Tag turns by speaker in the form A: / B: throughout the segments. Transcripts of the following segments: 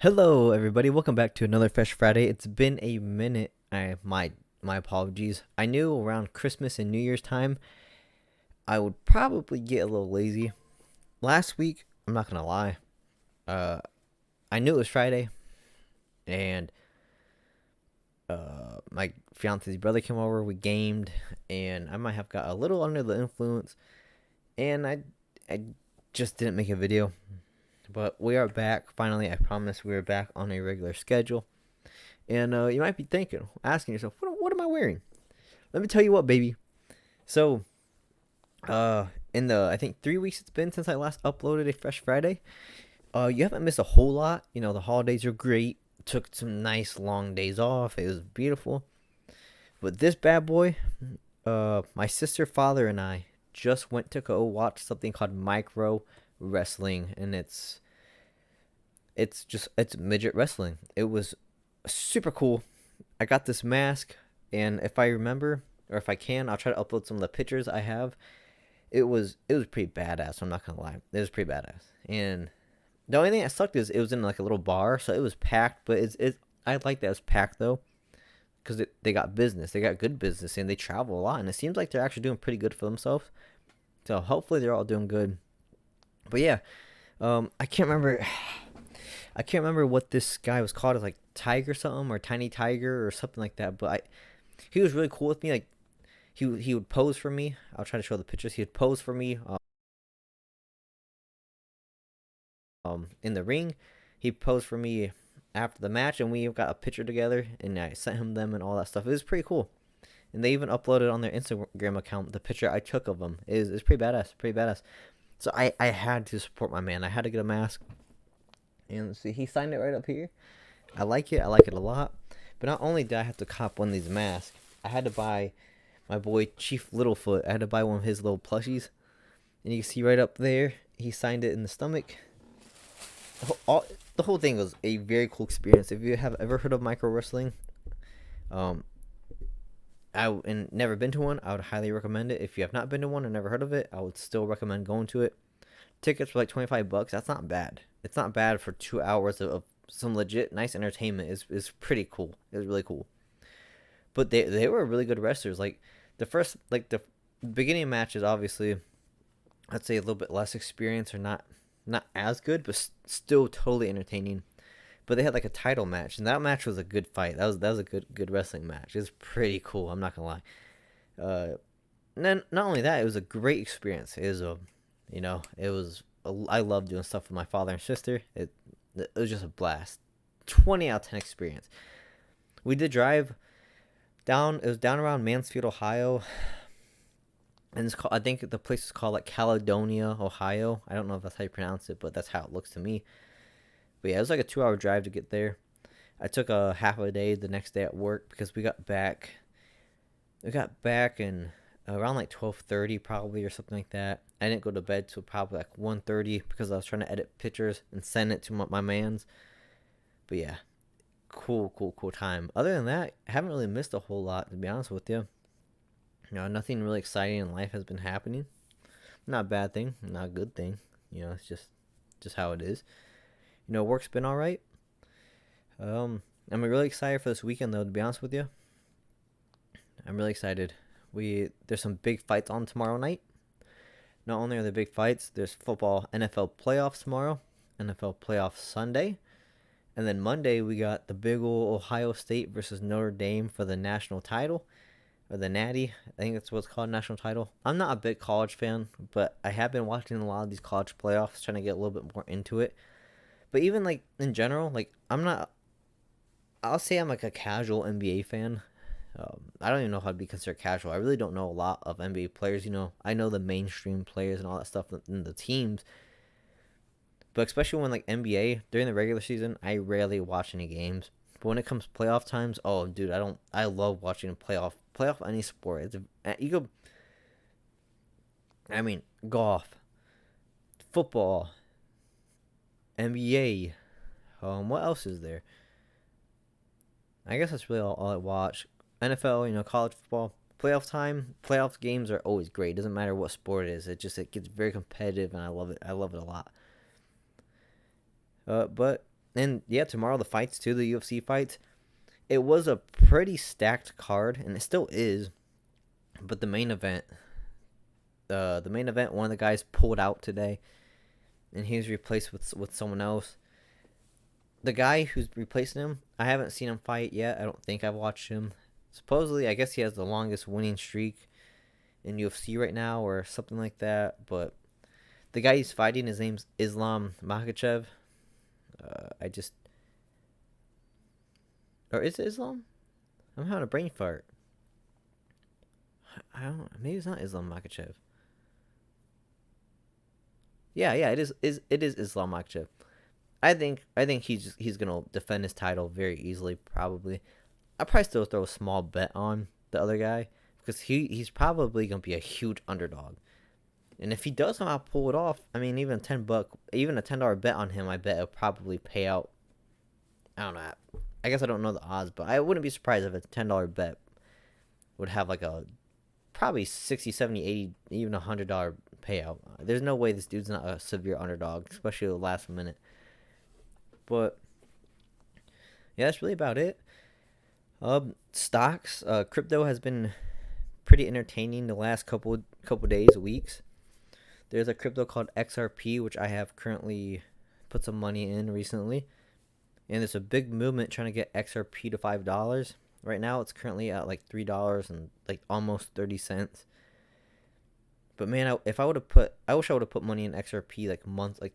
A: Hello, everybody. Welcome back to another Fresh Friday. It's been a minute. My apologies. I knew around Christmas and New Year's time, I would probably get a little lazy. Last week, I'm not gonna lie. Uh, I knew it was Friday, and my fiance's brother came over. We gamed, and I might have got a little under the influence, and I just didn't make a video. But we are back finally. I promise we are back on a regular schedule. And you might be thinking, asking yourself, what am I wearing? Let me tell you what, baby. So, in the I think 3 weeks it's been since I last uploaded a Fresh Friday. You haven't missed a whole lot. You know, the holidays are great. Took some nice long days off. It was beautiful. But this bad boy, my sister, father, and I just went to go watch something called micro wrestling, and it's midget wrestling. It was super cool. I got this mask, and if I remember or if I can, I'll try to upload some of the pictures I have. It was pretty badass. I'm not gonna lie, it was pretty badass. And the only thing that sucked is it was in like a little bar, so it was packed. But I like that it's packed though, because they got business, they got good business, and they travel a lot, and it seems like they're actually doing pretty good for themselves. So hopefully they're all doing good. But yeah, I can't remember. I can't remember what this guy was called. It's like Tiger something or Tiny Tiger or something like that. But he was really cool with me. Like he would pose for me. I'll try to show the pictures. He would pose for me. In the ring, he posed for me after the match, and we got a picture together. And I sent him them and all that stuff. It was pretty cool. And they even uploaded on their Instagram account the picture I took of him. Is pretty badass. Pretty badass. So I had to support my man. I had to get a mask. And see, he signed it right up here. I like it. I like it a lot. But not only did I have to cop one of these masks, I had to buy my boy Chief Littlefoot. I had to buy one of his little plushies. And you can see right up there, he signed it in the stomach. The whole thing was a very cool experience. If you have ever heard of micro wrestling, um, and never been to one, I would highly recommend it. If you have not been to one and never heard of it, I would still recommend going to it. Tickets were like $25. That's not bad. It's not bad for 2 hours of some legit nice entertainment. Is pretty cool. It was really cool. But they were really good wrestlers. Like the beginning matches, obviously, I'd say a little bit less experience or not as good, but still totally entertaining. But they had like a title match, and that match was a good fight. That was a good wrestling match. It was pretty cool. I'm not gonna lie. And then not only that, it was a great experience. It was I love doing stuff with my father and sister. It was just a blast. 20 out of 10 experience. We did drive down. It was down around Mansfield, Ohio, and I think the place is called like Caledonia, Ohio. I don't know if that's how you pronounce it, but that's how it looks to me. But yeah, it was like a 2 hour drive to get there. I took a half a day the next day at work because we got back. We got back in around like 12:30 probably or something like that. I didn't go to bed till probably like 1:30 because I was trying to edit pictures and send it to my mans. But yeah, cool time. Other than that, I haven't really missed a whole lot, to be honest with you. Nothing really exciting in life has been happening. Not a bad thing, not a good thing. It's just how it is. Work's been all right. I'm really excited for this weekend though, to be honest with you. I'm really excited. There's some big fights on tomorrow night. Not only are there big fights, there's football NFL playoffs tomorrow, NFL playoffs Sunday, and then Monday we got the big ol' Ohio State versus Notre Dame for the national title, or the Natty. I think that's what it's called, national title. I'm not a big college fan, but I have been watching a lot of these college playoffs, trying to get a little bit more into it. But even like in general, like I'm not. I'll say I'm like a casual NBA fan. I don't even know how to be considered casual. I really don't know a lot of NBA players. I know the mainstream players and all that stuff in the teams. But especially when like NBA during the regular season, I rarely watch any games. But when it comes to playoff times, oh dude, I love watching a playoff any sport. You go. I mean, golf, football, NBA. What else is there? I guess that's really all I watch. NFL, college football, playoff time, playoff games are always great. Doesn't matter what sport it is. It gets very competitive, and I love it. I love it a lot. But And yeah, tomorrow the fights too, the UFC fights. It was a pretty stacked card, and it still is. But the main event, one of the guys pulled out today, and he was replaced with someone else. The guy who's replacing him, I haven't seen him fight yet. I don't think I've watched him. Supposedly, I guess he has the longest winning streak in UFC right now, or something like that. But the guy he's fighting, his name's Islam Makhachev. I just, or is it Islam? I'm having a brain fart. I don't. Maybe it's not Islam Makhachev. Yeah, it is Islam Makhachev. I think he's gonna defend his title very easily. Probably, I probably still throw a small bet on the other guy because he's probably gonna be a huge underdog. And if he does somehow pull it off, I mean, even a $10 bet on him, I bet it'll probably pay out. I don't know. I guess I don't know the odds, but I wouldn't be surprised if a $10 bet would have like a probably 60, 70, 80, even $100 payout. There's no way this dude's not a severe underdog, especially the last minute. But yeah, that's really about it. Stocks, crypto has been pretty entertaining the last couple days, weeks. There's a crypto called XRP, which I have currently put some money in recently, and there's a big movement trying to get XRP to $5. Right now, it's currently at like $3 and like almost 30 cents. But man, I wish I would have put money in XRP like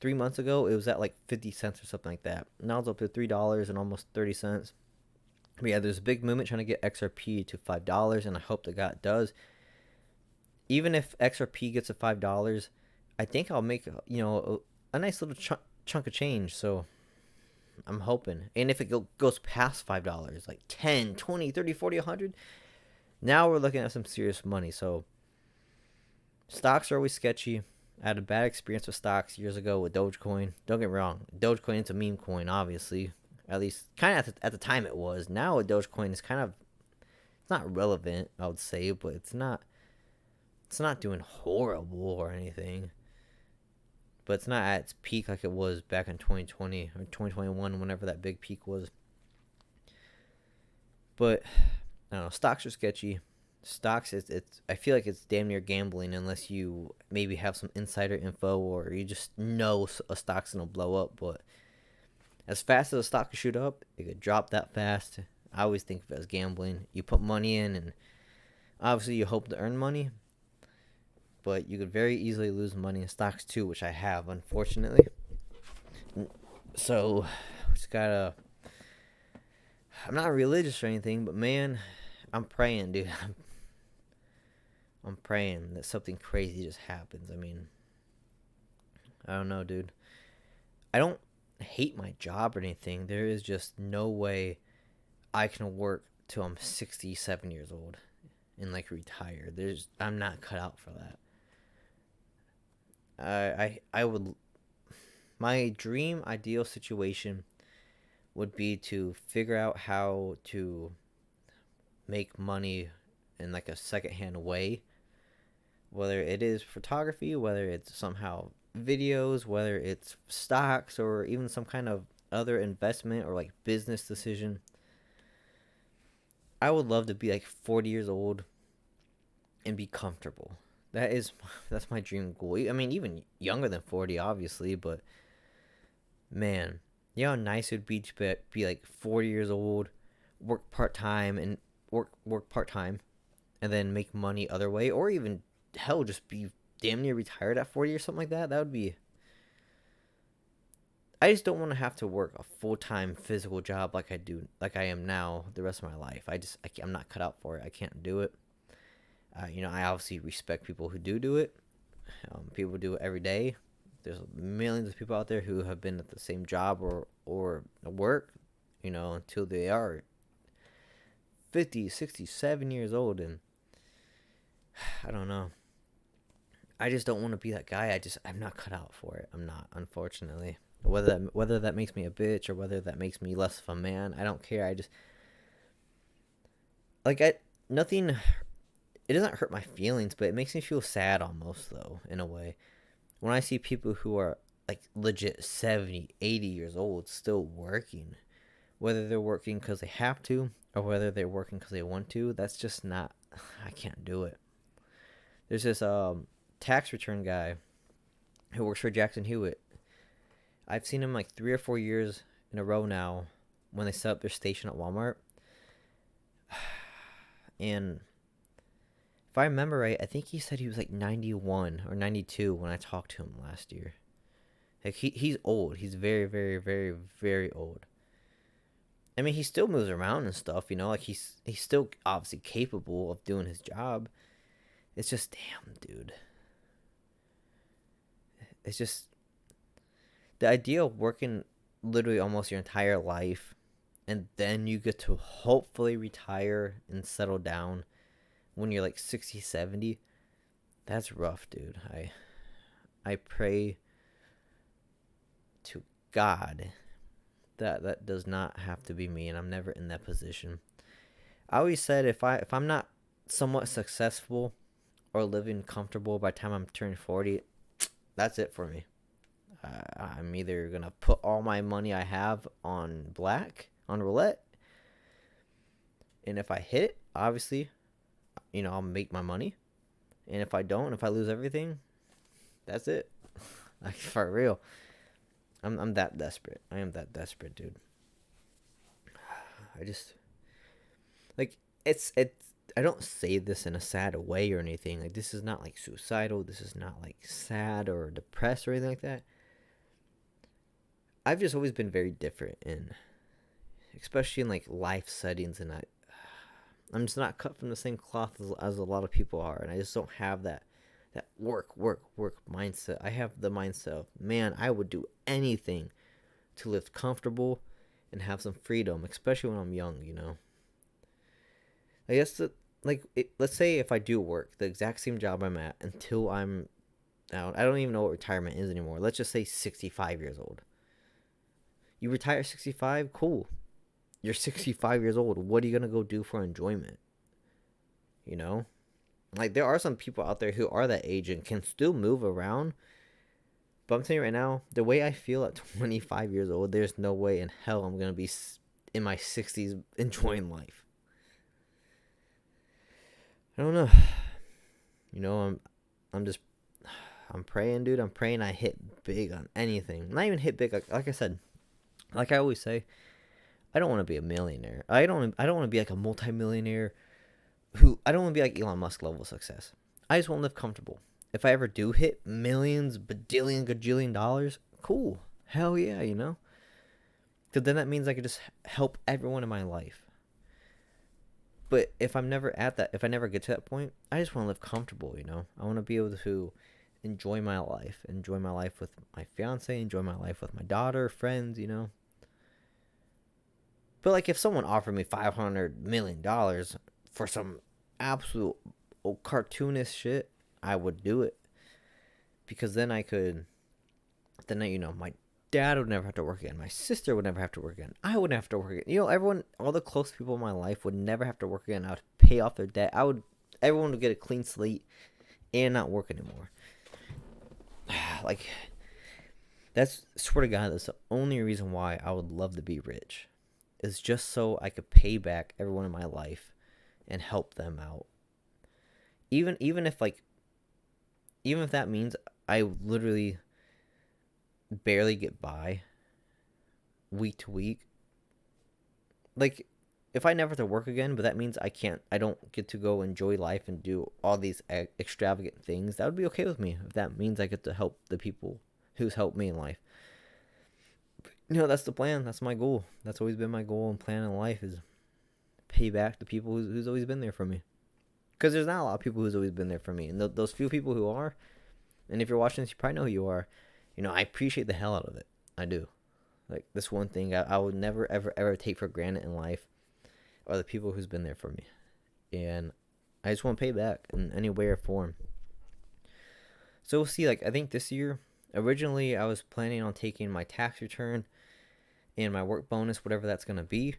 A: 3 months ago. It was at like 50 cents or something like that. Now it's up to $3 and almost 30 cents. But yeah, there's a big movement trying to get XRP to $5, and I hope that God does. Even if XRP gets to $5, I think I'll make a nice little chunk of change. So I'm hoping. And if it goes past $5, like 10, 20, 30, 40, 100, now we're looking at some serious money. So stocks are always sketchy. I had a bad experience with stocks years ago with Dogecoin. Don't get me wrong. Dogecoin is a meme coin, obviously. At least kind of at the time it was. Now with Dogecoin is kind of, it's not relevant, I would say, but it's not doing horrible or anything. But it's not at its peak like it was back in 2020 or 2021, whenever that big peak was. But I don't know, stocks are sketchy. Stocks, I feel like it's damn near gambling unless you maybe have some insider info or you just know a stock's gonna blow up. But as fast as a stock could shoot up, it could drop that fast. I always think of it as gambling. You put money in, and obviously you hope to earn money, but you could very easily lose money in stocks too, which I have, unfortunately. So just gotta. I'm not religious or anything, but man, I'm praying, dude. I'm praying that something crazy just happens. I mean, I don't know, dude. I don't hate my job or anything. There is just no way I can work till I'm 67 years old and like retire. I'm not cut out for that. I would. My dream ideal situation would be to figure out how to make money in like a secondhand way, whether it is photography, whether it's somehow videos, whether it's stocks, or even some kind of other investment or like business decision. I would love to be like 40 years old and be comfortable. That's my dream goal. I mean, even younger than 40, obviously, but man, you know how nice it would be to be like 40 years old, work part time and work part time, and then make money other way, or even hell, just be damn near retired at 40 or something like that. That would be. I just don't want to have to work a full time physical job like I am now, the rest of my life. I'm not cut out for it. I can't do it. I obviously respect people who do it. People do it every day. There's millions of people out there who have been at the same job or work, until they are 50, 67 years old, and I don't know. I just don't want to be that guy. I'm not cut out for it. I'm not, unfortunately. Whether that makes me a bitch or whether that makes me less of a man, I don't care. Nothing. It doesn't hurt my feelings, but it makes me feel sad almost, though, in a way. When I see people who are like legit 70, 80 years old still working. Whether they're working because they have to or whether they're working because they want to, that's just not, I can't do it. There's this tax return guy who works for Jackson Hewitt. I've seen him like 3 or 4 years in a row now when they set up their station at Walmart. And if I remember right, I think he said he was like 91 or 92 when I talked to him last year. Like he's old. He's very, very, very, very old. I mean, he still moves around and stuff, you know, like he's still obviously capable of doing his job. It's just, damn, dude. It's just the idea of working literally almost your entire life and then you get to hopefully retire and settle down when you're like 60, 70. That's rough, dude. I pray to God that does not have to be me, and I'm never in that position. I always said if I'm not somewhat successful or living comfortable by the time I'm turning 40, that's it for me. I'm either gonna put all my money I have on roulette, and if I hit it, obviously, you know, I'll make my money, and if I don't, if I lose everything, that's it. Like, for real. I'm that desperate. I am that desperate, dude. I just like it's I don't say this in a sad way or anything. Like, this is not like suicidal. This is not like sad or depressed or anything like that. I've just always been very different especially in like life settings, and I'm just not cut from the same cloth as a lot of people are, and I just don't have that work mindset. I have the mindset of, man, I would do anything to live comfortable and have some freedom, especially when I'm young, you know. I guess let's say if I do work the exact same job I'm at until I'm out. I don't even know what retirement is anymore. Let's just say 65 years old. You retire 65, cool. You're 65 years old. What are you going to go do for enjoyment? You know? Like, there are some people out there who are that age and can still move around. But I'm telling you right now, the way I feel at 25 years old, there's no way in hell I'm going to be in my 60s enjoying life. I don't know. You know, I'm praying, dude. I'm praying I hit big on anything. Not even hit big. Like I said, like I always say, I don't want to be a millionaire. I don't want to be like a multimillionaire. I don't want to be like Elon Musk level success. I just want to live comfortable. If I ever do hit millions, badillion, gajillion dollars, cool. Hell yeah, you know? Because then that means I could just help everyone in my life. But if I'm never at that, if I never get to that point, I just want to live comfortable, you know? I want to be able to enjoy my life with my fiance, enjoy my life with my daughter, friends, you know? But like, if someone offered me $500 million for some absolute cartoonist shit, I would do it. Because then you know, my dad would never have to work again. My sister would never have to work again. I wouldn't have to work again. You know, all the close people in my life would never have to work again. I would pay off their debt. Everyone would get a clean slate and not work anymore. Like, swear to God, that's the only reason why I would love to be rich. Is just so I could pay back everyone in my life and help them out. Even if that means I literally barely get by week to week. Like, if I never have to work again, but that means I don't get to go enjoy life and do all these extravagant things, that would be okay with me. If that means I get to help the people who's helped me in life. You know, that's the plan. That's my goal. That's always been my goal and plan in life, is pay back the people who's always been there for me. Because there's not a lot of people who's always been there for me. And those few people who are, and if you're watching this, you probably know who you are. You know, I appreciate the hell out of it. I do. Like, this one thing I would never, ever, ever take for granted in life are the people who's been there for me. And I just want to pay back in any way or form. So we'll see. Like, I think this year, originally I was planning on taking my tax return and my work bonus, whatever that's going to be.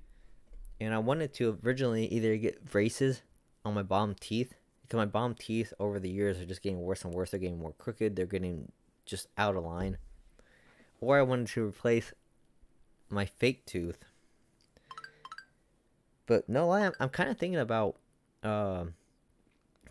A: And I wanted to originally either get braces on my bottom teeth, because my bottom teeth over the years are just getting worse and worse. They're getting more crooked. They're getting just out of line. or I wanted to replace my fake tooth. But no, I'm kind of thinking about trying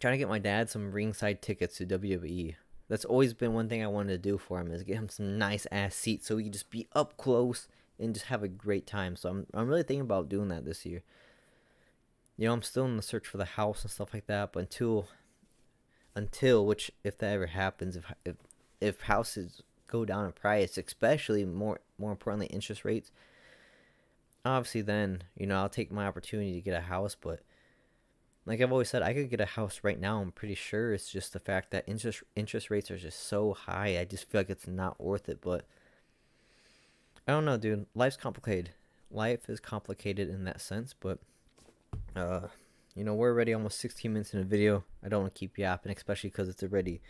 A: to get my dad some ringside tickets to WWE. That's always been one thing I wanted to do for him, is get him some nice ass seats so he can just be up close and just have a great time. So I'm really thinking about doing that this year. You know, I'm still in the search for the house and stuff like that, but until which, if that ever happens, if houses go down in price, especially more importantly interest rates, obviously then, you know, I'll take my opportunity to get a house. But like I've always said, I could get a house right now. I'm pretty sure it's just the fact that interest rates are just so high. I just feel like it's not worth it. But I don't know, dude. Life's complicated. Life is complicated in that sense. But you know, we're already almost 16 minutes in a video. I don't want to keep yapping, especially because it's already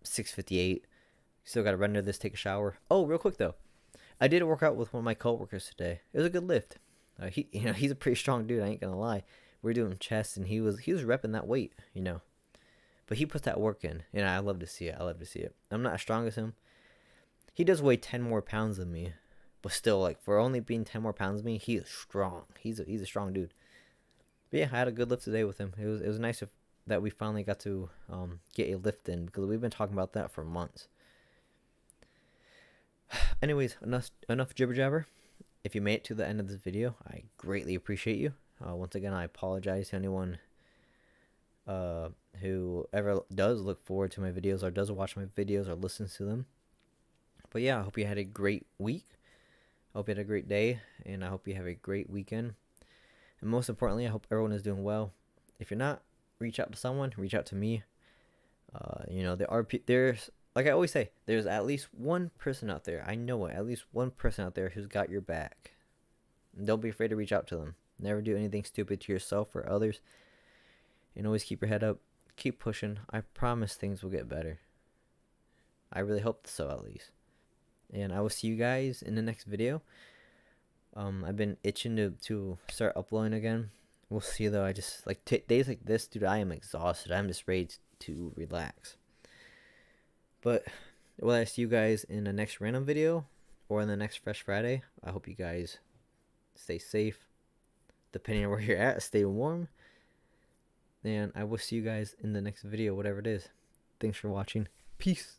A: 6:58. Still gotta render this, take a shower. Oh, real quick though, I did work out with one of my coworkers today. It was a good lift. He's a pretty strong dude. I ain't gonna lie. We were doing chest, and he was repping that weight, you know. But he puts that work in, and I love to see it. I love to see it. I'm not as strong as him. He does weigh 10 more pounds than me, but still, like, for only being 10 more pounds than me, he is strong. He's a strong dude. But yeah, I had a good lift today with him. It was nice that we finally got to get a lift in, because we've been talking about that for months. Anyways, enough jibber jabber. If you made it to the end of this video, I greatly appreciate you. Once again, I apologize to anyone who ever does look forward to my videos, or does watch my videos, or listens to them. But yeah, I hope you had a great week. I hope you had a great day, and I hope you have a great weekend. And most importantly, I hope everyone is doing well. If you're not, reach out to someone. Reach out to me. You know, there's, like I always say, there's at least one person out there. I know it. At least one person out there who's got your back. And don't be afraid to reach out to them. Never do anything stupid to yourself or others. And always keep your head up. Keep pushing. I promise things will get better. I really hope so, at least. And I will see you guys in the next video. I've been itching to start uploading again. We'll see though. I just like days like this, dude. I am exhausted. I'm just ready to relax. But will I see you guys in the next random video or in the next Fresh Friday? I hope you guys stay safe. Depending on where you're at, stay warm. And I will see you guys in the next video, whatever it is. Thanks for watching. Peace.